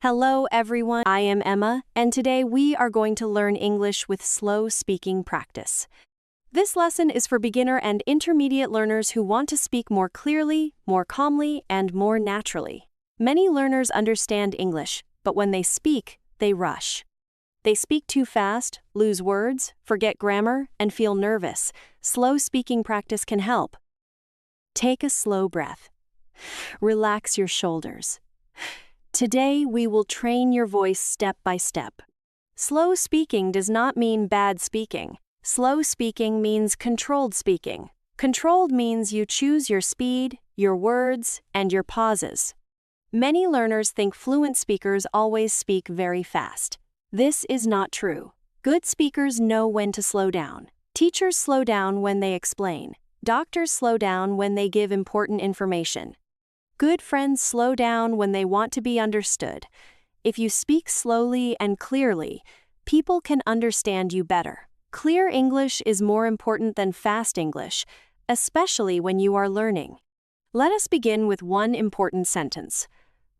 Hello everyone, I am Emma, and today we are going to learn English with slow speaking practice. This lesson is for beginner and intermediate learners who want to speak more clearly, more calmly, and more naturally. Many learners understand English, but when they speak, they rush. They speak too fast, lose words, forget grammar, and feel nervous. Slow speaking practice can help. Take a slow breath. Relax your shoulders. Today, we will train your voice step by step. Slow speaking does not mean bad speaking. Slow speaking means controlled speaking. Controlled means you choose your speed, your words, and your pauses. Many learners think fluent speakers always speak very fast. This is not true. Good speakers know when to slow down. Teachers slow down when they explain. Doctors slow down when they give important information. Good friends slow down when they want to be understood. If you speak slowly and clearly, people can understand you better. Clear English is more important than fast English, especially when you are learning. Let us begin with one important sentence.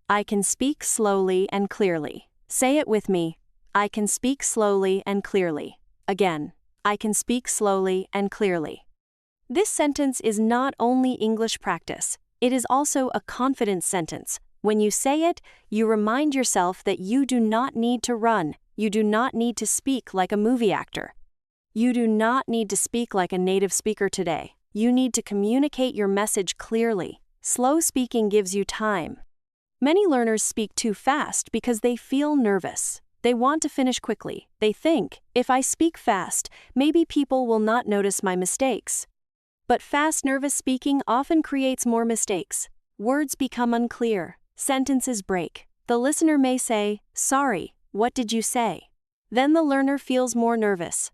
I can speak slowly and clearly. Say it with me. I can speak slowly and clearly. Again, I can speak slowly and clearly. This sentence is not only English practice. It is also a confident sentence. When you say it, you remind yourself that you do not need to run. You do not need to speak like a movie actor. You do not need to speak like a native speaker today. You need to communicate your message clearly. Slow speaking gives you time. Many learners speak too fast because they feel nervous. They want to finish quickly. They think, if I speak fast, maybe people will not notice my mistakes. But fast, nervous speaking often creates more mistakes. Words become unclear. Sentences break. The listener may say, "Sorry, what did you say?" Then the learner feels more nervous.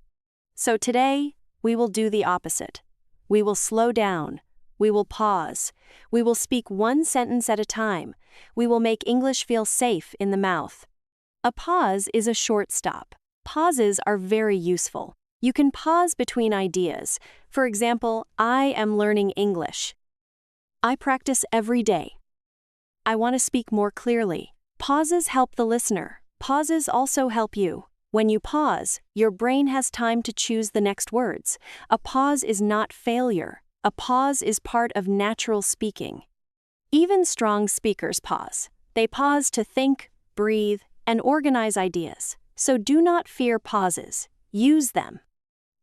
So today, we will do the opposite. We will slow down. We will pause. We will speak one sentence at a time. We will make English feel safe in the mouth. A pause is a short stop. Pauses are very useful. You can pause between ideas. For example, I am learning English. I practice every day. I want to speak more clearly. Pauses help the listener. Pauses also help you. When you pause, your brain has time to choose the next words. A pause is not failure. A pause is part of natural speaking. Even strong speakers pause. They pause to think, breathe, and organize ideas. So do not fear pauses. Use them.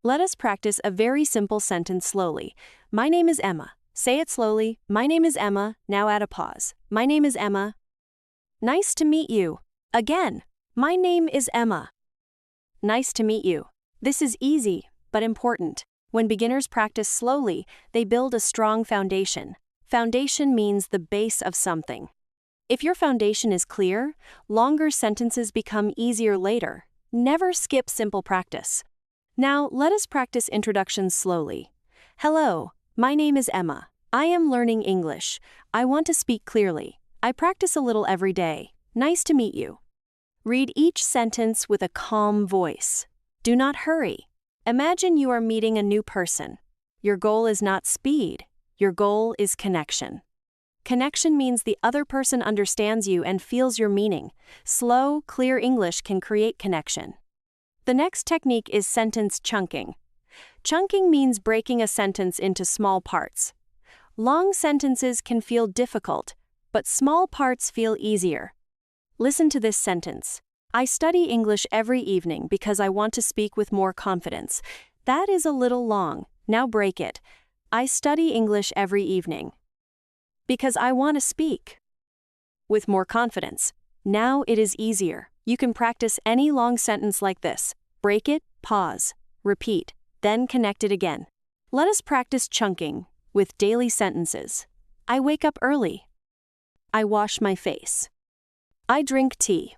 Let us practice a very simple sentence slowly. My name is Emma. Say it slowly. My name is Emma. Now add a pause. My name is Emma. Nice to meet you. Again. My name is Emma. Nice to meet you. This is easy, but important. When beginners practice slowly, they build a strong foundation. Foundation means the base of something. If your foundation is clear, longer sentences become easier later. Never skip simple practice. Now, let us practice introductions slowly. Hello, my name is Emma. I am learning English. I want to speak clearly. I practice a little every day. Nice to meet you. Read each sentence with a calm voice. Do not hurry. Imagine you are meeting a new person. Your goal is not speed. Your goal is connection. Connection means the other person understands you and feels your meaning. Slow, clear English can create connection. The next technique is sentence chunking. Chunking means breaking a sentence into small parts. Long sentences can feel difficult, but small parts feel easier. Listen to this sentence. I study English every evening because I want to speak with more confidence. That is a little long. Now break it. I study English every evening because I want to speak with more confidence. Now it is easier. You can practice any long sentence like this. Break it, pause, repeat, then connect it again. Let us practice chunking with daily sentences. I wake up early. I wash my face. I drink tea.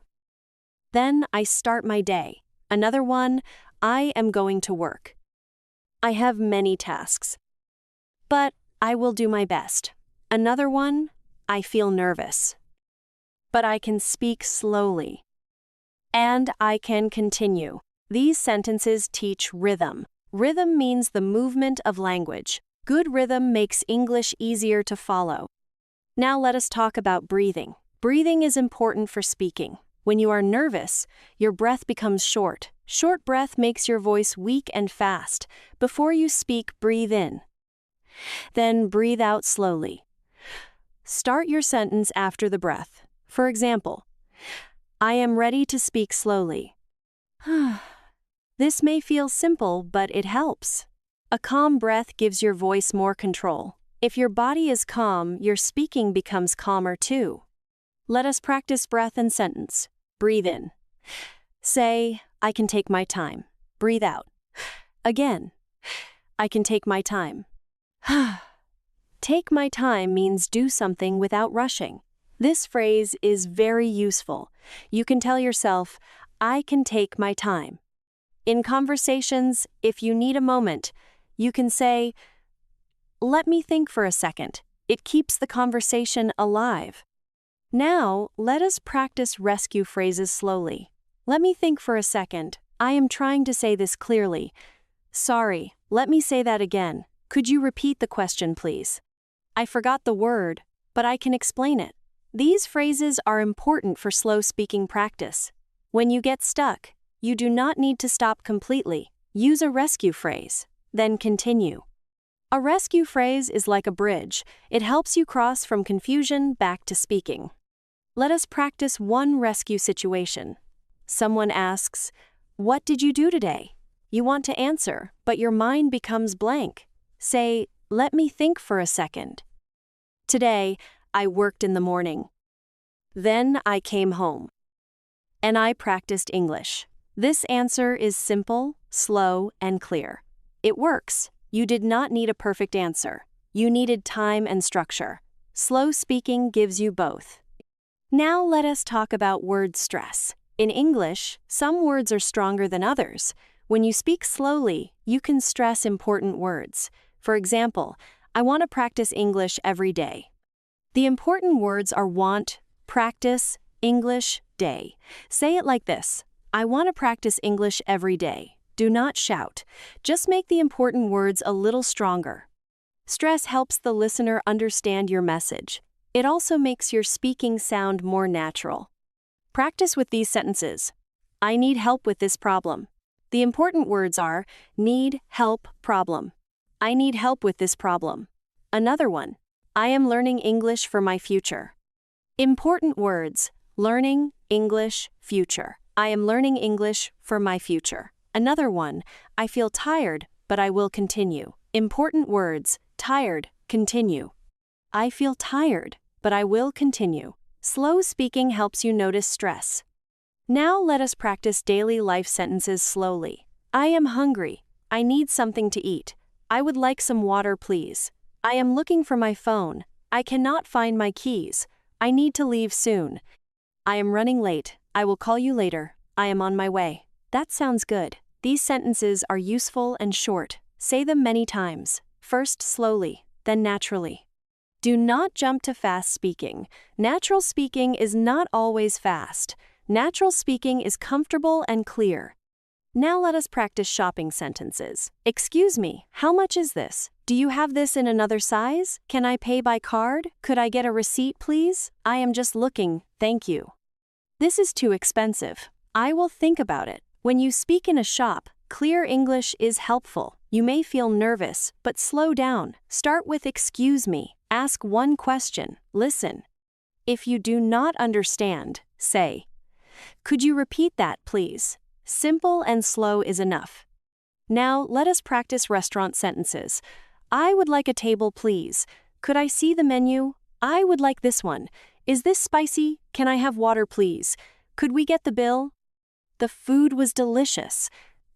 Then I start my day. Another one, I am going to work. I have many tasks, but I will do my best. Another one, I feel nervous, but I can speak slowly. And I can continue. These sentences teach rhythm. Rhythm means the movement of language. Good rhythm makes English easier to follow. Now let us talk about breathing. Breathing is important for speaking. When you are nervous, your breath becomes short. Short breath makes your voice weak and fast. Before you speak, breathe in. Then breathe out slowly. Start your sentence after the breath. For example, I am ready to speak slowly. This may feel simple, but it helps. A calm breath gives your voice more control. If your body is calm, your speaking becomes calmer too. Let us practice breath and sentence. Breathe in. Say, I can take my time. Breathe out. Again. I can take my time. Take my time means do something without rushing. This phrase is very useful. You can tell yourself, I can take my time. In conversations, if you need a moment, you can say, let me think for a second. It keeps the conversation alive. Now, let us practice rescue phrases slowly. Let me think for a second. I am trying to say this clearly. Sorry, let me say that again. Could you repeat the question, please? I forgot the word, but I can explain it. These phrases are important for slow speaking practice. When you get stuck, you do not need to stop completely. Use a rescue phrase, then continue. A rescue phrase is like a bridge. It helps you cross from confusion back to speaking. Let us practice one rescue situation. Someone asks, what did you do today? You want to answer, but your mind becomes blank. Say, let me think for a second. Today, I worked in the morning. Then I came home. And I practiced English. This answer is simple, slow, and clear. It works. You did not need a perfect answer. You needed time and structure. Slow speaking gives you both. Now let us talk about word stress. In English, some words are stronger than others. When you speak slowly, you can stress important words. For example, I want to practice English every day. The important words are want, practice, English, day. Say it like this. I want to practice English every day. Do not shout. Just make the important words a little stronger. Stress helps the listener understand your message. It also makes your speaking sound more natural. Practice with these sentences. I need help with this problem. The important words are need, help, problem. I need help with this problem. Another one. I am learning English for my future. Important words. Learning, English, future. I am learning English for my future. Another one. I feel tired, but I will continue. Important words. Tired, continue. I feel tired, but I will continue. Slow speaking helps you notice stress. Now let us practice daily life sentences slowly. I am hungry. I need something to eat. I would like some water, please. I am looking for my phone. I cannot find my keys. I need to leave soon. I am running late. I will call you later. I am on my way. That sounds good. These sentences are useful and short. Say them many times. First slowly, then naturally. Do not jump to fast speaking. Natural speaking is not always fast. Natural speaking is comfortable and clear. Now let us practice shopping sentences. Excuse me, how much is this? Do you have this in another size? Can I pay by card? Could I get a receipt, please? I am just looking, thank you. This is too expensive. I will think about it. When you speak in a shop, clear English is helpful. You may feel nervous, but slow down. Start with excuse me. Ask one question. Listen. If you do not understand, say, could you repeat that, please? Simple and slow is enough. Now let us practice restaurant sentences. I would like a table, please. Could I see the menu? I would like this one. Is this spicy? Can I have water, please? Could we get the bill? The food was delicious.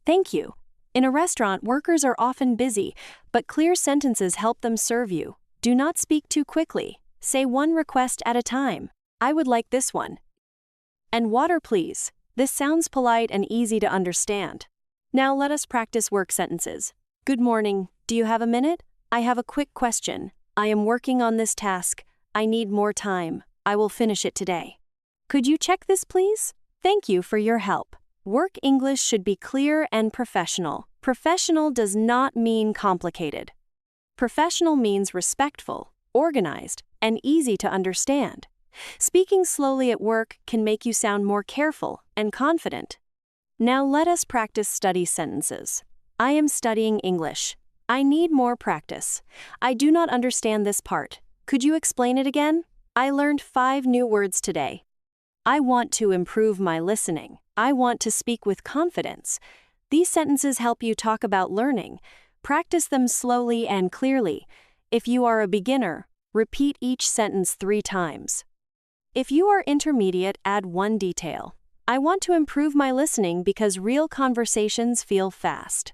Thank you. In a restaurant, workers are often busy, but clear sentences help them serve you. Do not speak too quickly. Say one request at a time. I would like this one. And water, please. This sounds polite and easy to understand. Now let us practice work sentences. Good morning. Do you have a minute? I have a quick question. I am working on this task. I need more time. I will finish it today. Could you check this, please? Thank you for your help. Work English should be clear and professional. Professional does not mean complicated. Professional means respectful, organized, and easy to understand. Speaking slowly at work can make you sound more careful and confident. Now let us practice study sentences. I am studying English. I need more practice. I do not understand this part. Could you explain it again? I learned 5 new words today. I want to improve my listening. I want to speak with confidence. These sentences help you talk about learning. Practice them slowly and clearly. If you are a beginner, repeat each sentence 3 times. If you are intermediate, add 1 detail. I want to improve my listening because real conversations feel fast.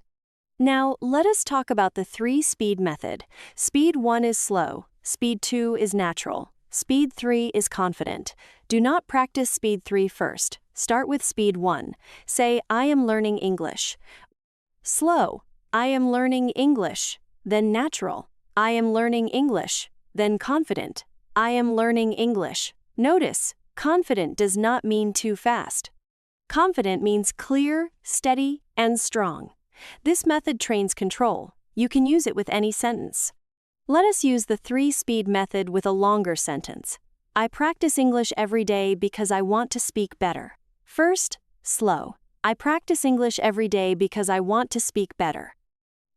Now, let us talk about the 3-speed method. Speed 1 is slow. Speed 2 is natural. Speed 3 is confident. Do not practice speed 3 first. Start with speed 1. Say, I am learning English. Slow, I am learning English. Then natural, I am learning English. Then confident, I am learning English. Notice, confident does not mean too fast. Confident means clear, steady, and strong. This method trains control. You can use it with any sentence. Let us use the 3-speed method with a longer sentence. I practice English every day because I want to speak better. First, slow. I practice English every day because I want to speak better.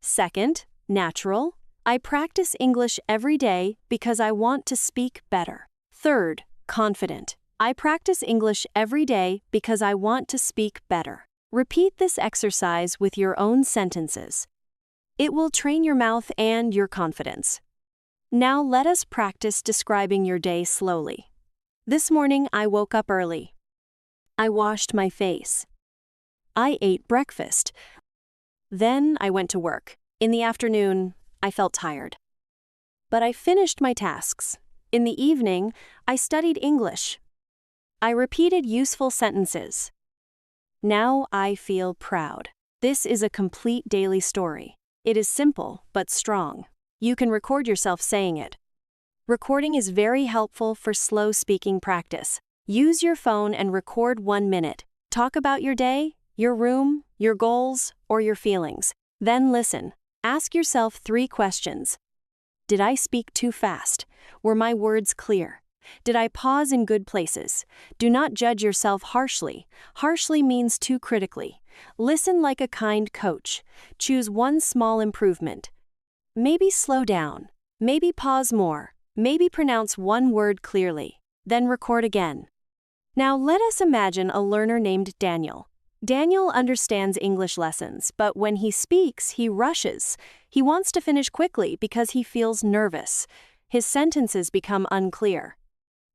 Second, natural. I practice English every day because I want to speak better. Third, confident. I practice English every day because I want to speak better. Repeat this exercise with your own sentences. It will train your mouth and your confidence. Now let us practice describing your day slowly. This morning I woke up early. I washed my face. I ate breakfast. Then I went to work. In the afternoon, I felt tired. But I finished my tasks. In the evening, I studied English. I repeated useful sentences. Now I feel proud. This is a complete daily story. It is simple but strong. You can record yourself saying it. Recording is very helpful for slow speaking practice. Use your phone and record 1 minute. Talk about your day, your room, your goals, or your feelings. Then listen. Ask yourself 3 questions. Did I speak too fast? Were my words clear? Did I pause in good places? Do not judge yourself harshly. Harshly means too critically. Listen like a kind coach. Choose 1 small improvement. Maybe slow down. Maybe pause more. Maybe pronounce 1 word clearly. Then record again. Now let us imagine a learner named Daniel. Daniel understands English lessons, but when he speaks, he rushes. He wants to finish quickly because he feels nervous. His sentences become unclear.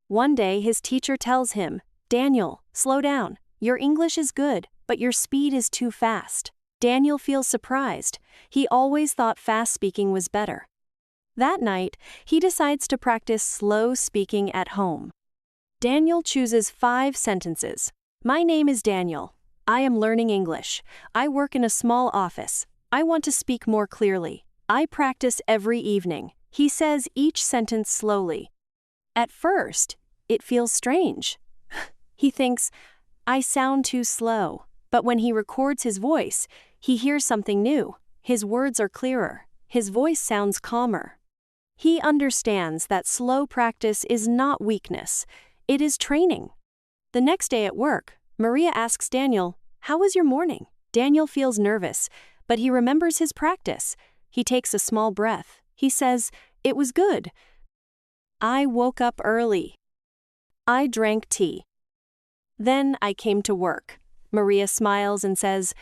One day, his teacher tells him, Daniel, slow down. Your English is good, but your speed is too fast. Daniel feels surprised. He always thought fast speaking was better. That night, he decides to practice slow speaking at home. Daniel chooses 5 sentences. My name is Daniel. I am learning English. I work in a small office. I want to speak more clearly. I practice every evening. He says each sentence slowly. At first, it feels strange. He thinks, I sound too slow. But when he records his voice, he hears something new. His words are clearer. His voice sounds calmer. He understands that slow practice is not weakness. It is training. The next day at work, Maria asks Daniel, how was your morning? Daniel feels nervous, but he remembers his practice. He takes a small breath. He says, it was good. I woke up early. I drank tea. Then I came to work. Maria smiles and says,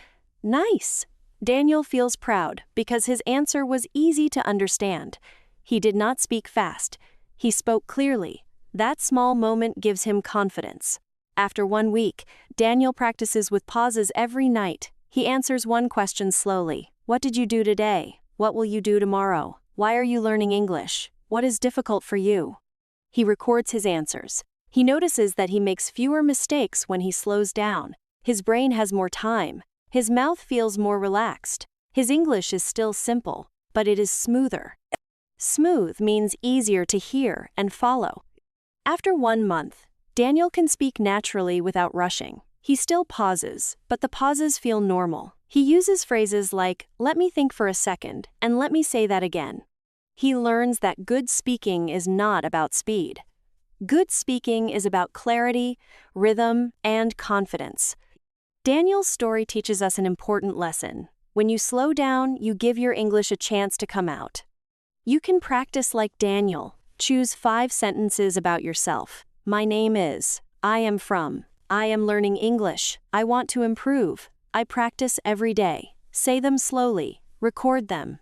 nice. Daniel feels proud because his answer was easy to understand. He did not speak fast. He spoke clearly. That small moment gives him confidence. After 1 week, Daniel practices with pauses every night. He answers 1 question slowly. What did you do today? What will you do tomorrow? Why are you learning English? What is difficult for you? He records his answers. He notices that he makes fewer mistakes when he slows down. His brain has more time. His mouth feels more relaxed. His English is still simple, but it is smoother. Smooth means easier to hear and follow. After 1 month, Daniel can speak naturally without rushing. He still pauses, but the pauses feel normal. He uses phrases like, let me think for a second, and let me say that again. He learns that good speaking is not about speed. Good speaking is about clarity, rhythm, and confidence. Daniel's story teaches us an important lesson. When you slow down, you give your English a chance to come out. You can practice like Daniel. Choose 5 sentences about yourself. My name is. I am from. I am learning English. I want to improve. I practice every day. Say them slowly. Record them.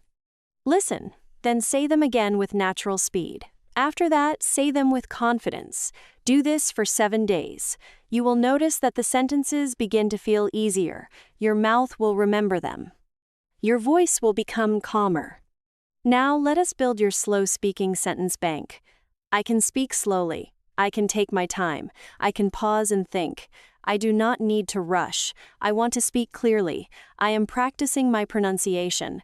Listen, then say them again with natural speed. After that, say them with confidence. Do this for 7 days. You will notice that the sentences begin to feel easier. Your mouth will remember them. Your voice will become calmer. Now let us build your slow speaking sentence bank. I can speak slowly. I can take my time. I can pause and think. I do not need to rush. I want to speak clearly. I am practicing my pronunciation.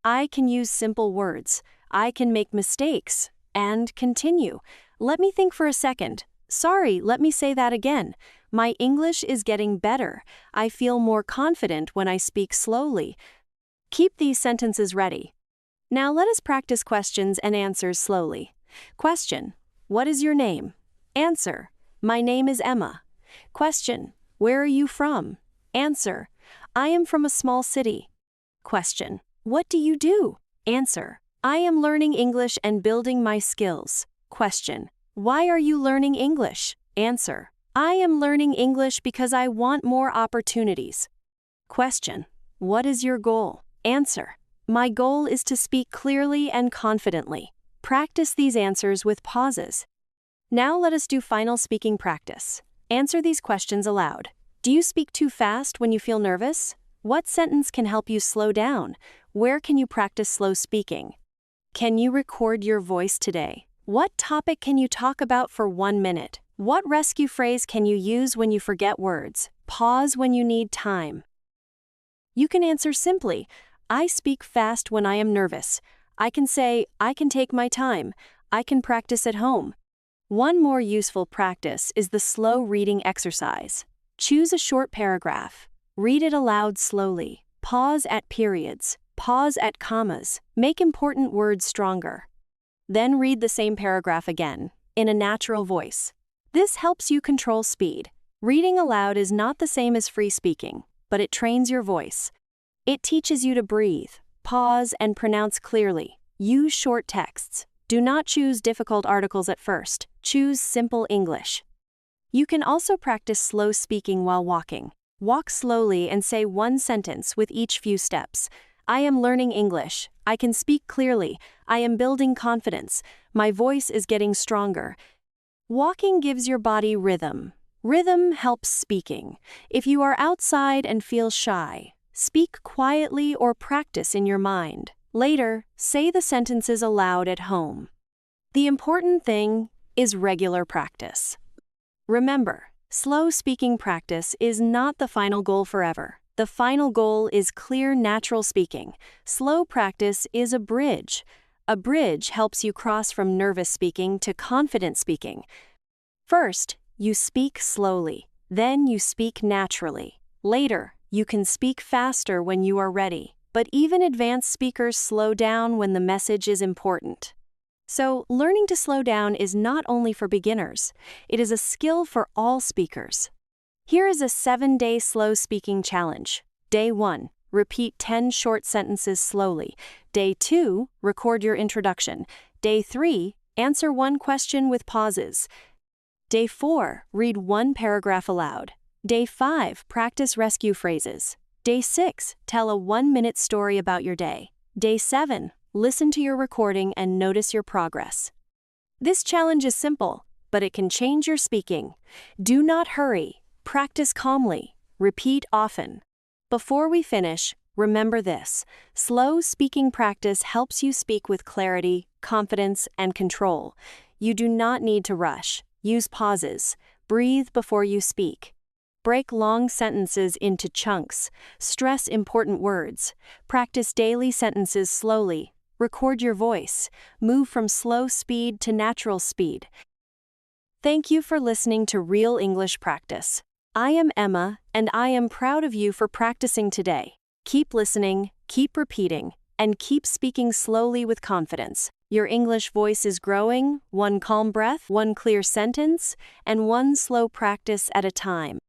I can use simple words. I can make mistakes. And continue. Let me think for a second. Sorry, let me say that again. My English is getting better. I feel more confident when I speak slowly. Keep these sentences ready. Now let us practice questions and answers slowly. Question: what is your name? Answer: my name is Emma. Question: where are you from? Answer: I am from a small city. Question: what do you do? Answer: I am learning English and building my skills. Question: why are you learning English? Answer: I am learning English because I want more opportunities. Question: what is your goal? Answer: my goal is to speak clearly and confidently. Practice these answers with pauses. Now let us do final speaking practice. Answer these questions aloud. Do you speak too fast when you feel nervous? What sentence can help you slow down? Where can you practice slow speaking? Can you record your voice today? What topic can you talk about for 1 minute? What rescue phrase can you use when you forget words? Pause when you need time. You can answer simply, I speak fast when I am nervous. I can say, I can take my time. I can practice at home. One more useful practice is the slow reading exercise. Choose a short paragraph. Read it aloud slowly. Pause at periods. Pause at commas. Make important words stronger. Then read the same paragraph again, in a natural voice. This helps you control speed. Reading aloud is not the same as free speaking, but it trains your voice. It teaches you to breathe, pause, and pronounce clearly. Use short texts. Do not choose difficult articles at first. Choose simple English. You can also practice slow speaking while walking. Walk slowly and say 1 sentence with each few steps. I am learning English. I can speak clearly. I am building confidence. My voice is getting stronger. Walking gives your body rhythm. Rhythm helps speaking. If you are outside and feel shy, speak quietly or practice in your mind. Later, say the sentences aloud at home. The important thing is regular practice. Remember, slow speaking practice is not the final goal forever. The final goal is clear, natural speaking. Slow practice is a bridge. A bridge helps you cross from nervous speaking to confident speaking. First, you speak slowly. Then you speak naturally. Later, you can speak faster when you are ready. But even advanced speakers slow down when the message is important. So, learning to slow down is not only for beginners. It is a skill for all speakers. Here is a 7-day slow speaking challenge. Day 1, repeat 10 short sentences slowly. Day 2, record your introduction. Day 3, answer 1 question with pauses. Day 4, read 1 paragraph aloud. Day 5, practice rescue phrases. Day 6, tell a 1-minute story about your day. Day 7, listen to your recording and notice your progress. This challenge is simple, but it can change your speaking. Do not hurry. Practice calmly. Repeat often. Before we finish, remember this. Slow speaking practice helps you speak with clarity, confidence, and control. You do not need to rush. Use pauses. Breathe before you speak. Break long sentences into chunks. Stress important words. Practice daily sentences slowly. Record your voice. Move from slow speed to natural speed. Thank you for listening to Real English Practice. I am Emma, and I am proud of you for practicing today. Keep listening, keep repeating, and keep speaking slowly with confidence. Your English voice is growing, one calm breath, one clear sentence, and one slow practice at a time.